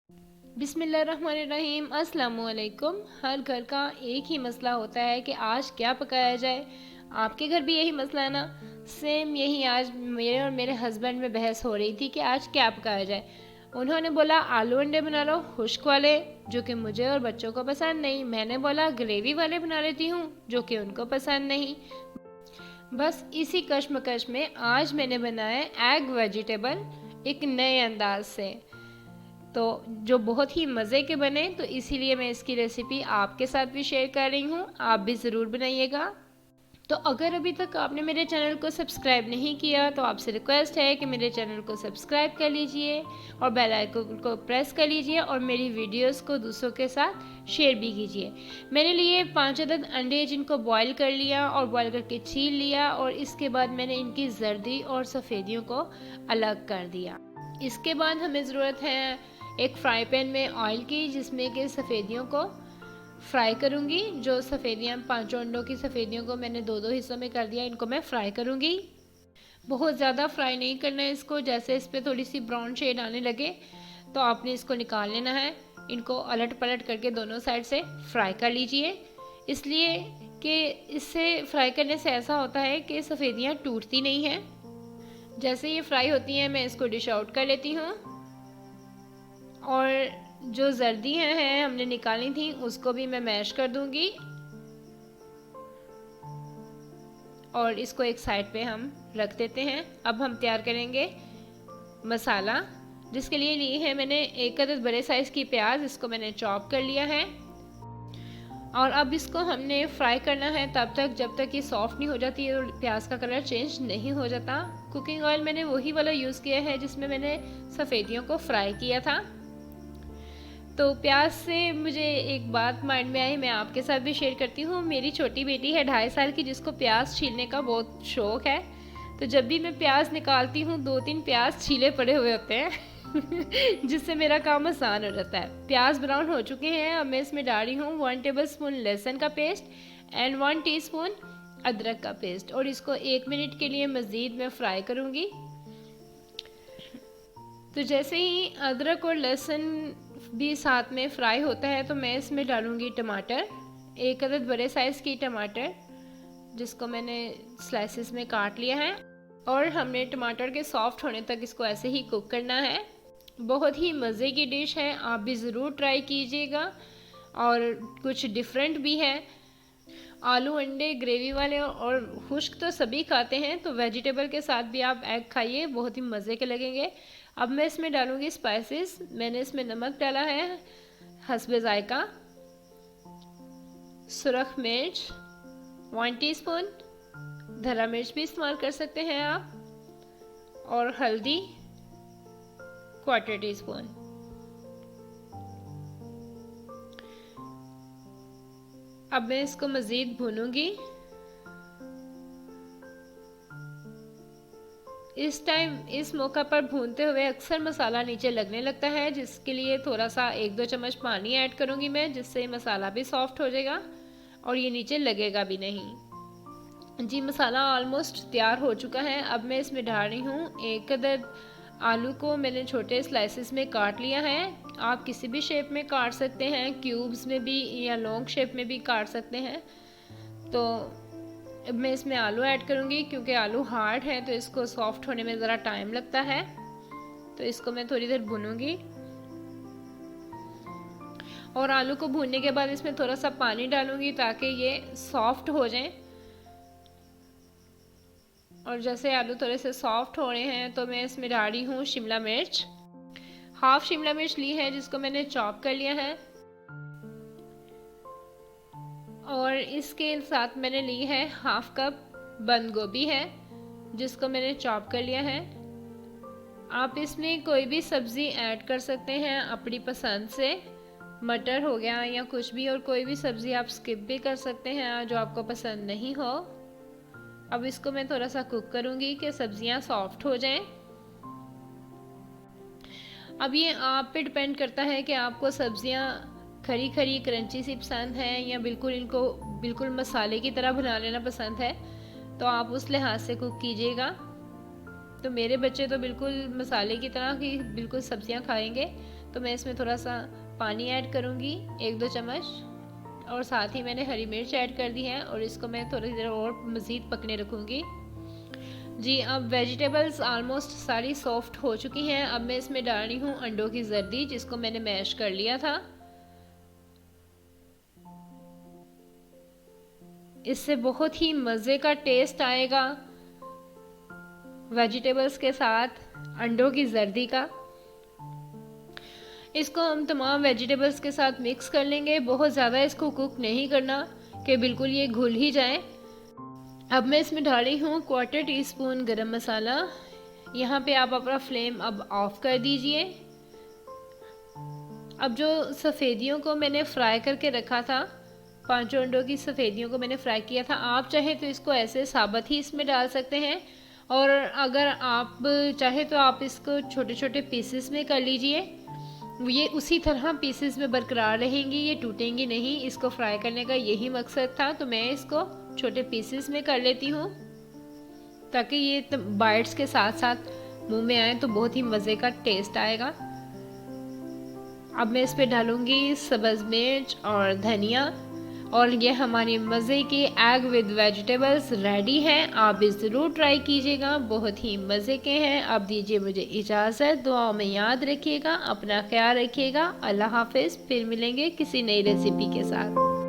बिस्मिल्लाहिर्रहमानिर्रहीम। अस्सलामुअलैकुम। हर घर का एक ही मसला होता है कि आज क्या पकाया जाए। आपके घर भी यही मसला है ना? सेम यही आज मेरे और मेरे हस्बैंड में बहस हो रही थी कि आज क्या पकाया जाए। उन्होंने बोला आलू अंडे बना लो खुश्क वाले, जो कि मुझे और बच्चों को पसंद नहीं। मैंने बोला ग्रेवी वाले बना लेती हूँ, जो कि उनको पसंद नहीं। बस इसी कश्मकश में आज मैंने बनाया एग वेजिटेबल एक नए अंदाज से, तो जो बहुत ही मज़े के बने। तो इसीलिए मैं इसकी रेसिपी आपके साथ भी शेयर कर रही हूँ, आप भी ज़रूर बनाइएगा। तो अगर अभी तक आपने मेरे चैनल को सब्सक्राइब नहीं किया तो आपसे रिक्वेस्ट है कि मेरे चैनल को सब्सक्राइब कर लीजिए और बेल आइकन को प्रेस कर लीजिए और मेरी वीडियोस को दूसरों के साथ शेयर भी कीजिए। मैंने लिए 5 अदद अंडे, जिनको बॉईल कर लिया और बॉईल करके छील लिया, और इसके बाद मैंने इनकी जर्दी और सफ़ेदियों को अलग कर दिया। इसके बाद हमें ज़रूरत है एक फ्राई पैन में ऑयल की, जिसमें कि सफ़ेदियों को फ्राई करूँगी। जो सफ़ेदियाँ 5 अंडों की सफ़ेदियों को मैंने दो दो हिस्सों में कर दिया, इनको मैं फ्राई करूँगी। बहुत ज़्यादा फ्राई नहीं करना है इसको। जैसे इस पर थोड़ी सी ब्राउन शेड आने लगे तो आपने इसको निकाल लेना है। इनको अलट पलट करके दोनों साइड से फ्राई कर लीजिए, इसलिए कि इससे फ्राई करने से ऐसा होता है कि सफ़ेदियाँ टूटती नहीं हैं। जैसे ये फ्राई होती हैं मैं इसको डिश आउट कर लेती हूँ, और जो जर्दियाँ हैं हमने निकाली थी उसको भी मैं मैश कर दूंगी, और इसको एक साइड पे हम रख देते हैं। अब हम तैयार करेंगे मसाला, जिसके लिए ली है मैंने 1 अदद बड़े साइज़ की प्याज, इसको मैंने चॉप कर लिया है। और अब इसको हमने फ्राई करना है तब तक जब तक ये सॉफ्ट नहीं हो जाती है और प्याज का कलर चेंज नहीं हो जाता। कुकिंग ऑयल मैंने वही वाला यूज़ किया है जिसमें मैंने सफ़ेदियों को फ्राई किया था। तो प्याज से मुझे एक बात माइंड में आई, मैं आपके साथ भी शेयर करती हूँ। मेरी छोटी बेटी है 2.5 साल की, जिसको प्याज छीलने का बहुत शौक है। तो जब भी मैं प्याज निकालती हूँ 2-3 प्याज छीले पड़े हुए होते हैं जिससे मेरा काम आसान हो जाता है। प्याज ब्राउन हो चुके हैं। अब मैं इसमें डाल रही हूँ 1 टेबलस्पून लहसुन का पेस्ट एंड 1 टीस्पून अदरक का पेस्ट, और इसको 1 मिनट के लिए मज़ीद मैं फ्राई करूँगी। तो जैसे ही अदरक और लहसुन भी साथ में फ्राई होता है तो मैं इसमें डालूँगी टमाटर, 1 अदद बड़े साइज़ की टमाटर, जिसको मैंने स्लाइसेस में काट लिया है। और हमने टमाटर के सॉफ्ट होने तक इसको ऐसे ही कुक करना है। बहुत ही मज़े की डिश है, आप भी ज़रूर ट्राई कीजिएगा, और कुछ डिफरेंट भी है। आलू अंडे ग्रेवी वाले और खुश्क तो सभी खाते हैं, तो वेजिटेबल के साथ भी आप एग खाइए, बहुत ही मज़े के लगेंगे। अब मैं इसमें डालूँगी स्पाइसेस। मैंने इसमें नमक डाला है हस्बे ज़ायका, सुरख मिर्च 1 टीस्पून, धरा मिर्च भी इस्तेमाल कर सकते हैं आप, और हल्दी 1/4 टीस्पून। अब मैं इसको मज़ीद भूनूंगी। इस मौका पर भूनते हुए अक्सर मसाला नीचे लगने लगता है, जिसके लिए थोड़ा सा 1-2 चम्मच पानी ऐड करूंगी मैं, जिससे मसाला भी सॉफ्ट हो जाएगा और ये नीचे लगेगा भी नहीं। जी, मसाला ऑलमोस्ट तैयार हो चुका है। अब मैं इसमें डाल रही हूँ 1 अदद आलू को मैंने छोटे स्लाइसेस में काट लिया है। आप किसी भी शेप में काट सकते हैं, क्यूब्स में भी या लॉन्ग शेप में भी काट सकते हैं। तो अब मैं इसमें आलू ऐड करूँगी, क्योंकि आलू हार्ड है तो इसको सॉफ्ट होने में ज़रा टाइम लगता है। तो इसको मैं थोड़ी देर भूनूंगी, और आलू को भूनने के बाद इसमें थोड़ा सा पानी डालूंगी ताकि ये सॉफ्ट हो जाए। और जैसे आलू थोड़े से सॉफ्ट हो रहे हैं तो मैं इसमें डाल रही हूँ शिमला मिर्च। हाफ शिमला मिर्च ली है, जिसको मैंने चॉप कर लिया है, और इसके साथ मैंने ली है हाफ कप बंद गोभी है, जिसको मैंने चॉप कर लिया है। आप इसमें कोई भी सब्ज़ी ऐड कर सकते हैं अपनी पसंद से, मटर हो गया या कुछ भी, और कोई भी सब्ज़ी आप स्किप भी कर सकते हैं जो आपको पसंद नहीं हो। अब इसको मैं थोड़ा सा कुक करूँगी कि सब्ज़ियाँ सॉफ्ट हो जाएं। अब ये आप पे डिपेंड करता है कि आपको सब्ज़ियाँ खरी खरी क्रंची सी पसंद है या इनको बिल्कुल मसाले की तरह बना लेना पसंद है, तो आप उस लिहाज से कुक कीजिएगा। तो मेरे बच्चे तो बिल्कुल मसाले की तरह की बिल्कुल सब्जियां खाएंगे। तो मैं इसमें थोड़ा सा पानी ऐड करूँगी, 1-2 चम्मच, और साथ ही मैंने हरी मिर्च ऐड कर दी है और इसको मैं थोड़ी देर और मज़ीद पकने रखूँगी। जी, अब वेजिटेबल्स ऑलमोस्ट सारी सॉफ्ट हो चुकी हैं। अब मैं इसमें डाल रही हूँ अंडों की जर्दी, जिसको मैंने मैश कर लिया था। इससे बहुत ही मज़े का टेस्ट आएगा वेजिटेबल्स के साथ अंडों की जर्दी का। इसको हम तमाम वेजिटेबल्स के साथ मिक्स कर लेंगे। बहुत ज़्यादा इसको कुक नहीं करना कि बिल्कुल ये घुल ही जाए। अब मैं इसमें डाल रही हूँ 1/4 टीस्पून गरम मसाला। यहाँ पे आप अपना फ्लेम अब ऑफ कर दीजिए। अब जो सफ़ेदियों को मैंने फ्राई करके रखा था, 5 अंडों की सफ़ेदियों को मैंने फ्राई किया था, आप चाहे तो इसको ऐसे साबुत ही इसमें डाल सकते हैं, और अगर आप चाहे तो आप इसको छोटे छोटे पीसेस में कर लीजिए। ये उसी तरह पीसेस में बरकरार रहेंगी, ये टूटेंगी नहीं। इसको फ्राई करने का यही मकसद था। तो मैं इसको छोटे पीसेस में कर लेती हूँ ताकि ये बाइट्स के साथ साथ मुंह में आए तो बहुत ही मज़े का टेस्ट आएगा। अब मैं इस पे डालूँगी सब्ज़ मिर्च और धनिया, और ये हमारी मज़े के एग विद वेजिटेबल्स रेडी हैं। आप भी ज़रूर ट्राई कीजिएगा, बहुत ही मज़े के हैं। अब दीजिए मुझे इजाज़त, दुआओं में याद रखिएगा, अपना ख्याल रखिएगा। अल्लाह हाफिज़। फिर मिलेंगे किसी नई रेसिपी के साथ।